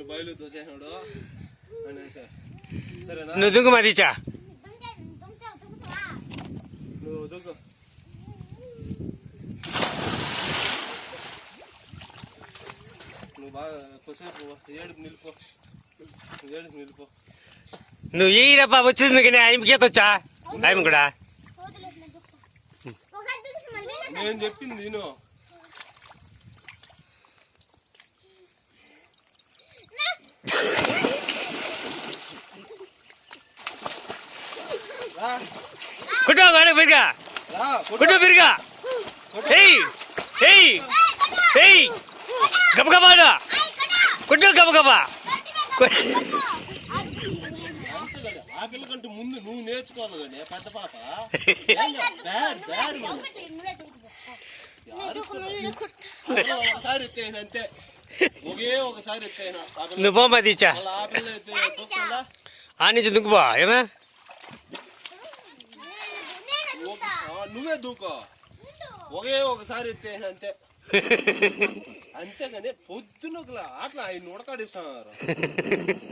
బయలు దోచేసినాడు అనేసి సరేనా నువ్వు దుంకు మదిచ్చా నువ్వు దుంకు నువ్వు బాగా కొద్దిసేపు ఏడుపు నిలిపో నువ్వు ఈరప్ప వచ్చింది కానీ ఆయనకి ఈత వచ్చా ఆయన కూడా నేను చెప్పింది నేను కుట్టో వాడ బిర్గా కుట్టో బిర్గా ఏయ్ ఏయ్ ఏయ్ గబగబాడా కుట్టో గబగబా ఆ పిల్లకంటే ముందు నువ్వు నేర్చుకోవాలి కానీ పెద్ద పాప ఒకసారి ఎత్తైనా అంతే ఒకే ఒకసారి ఎత్తైనా నువ్వు పోమది ఇచ్చా ఆ పిల్ల అయితే ఆ నుంచి దుంకుపో ఏమే నువ్వే దూకో ఒకే ఒకసారి ఎత్తైనా అంతే అంతేగాని పొద్దున అట్లా ఆయన ఉడకాడిస్తున్నారు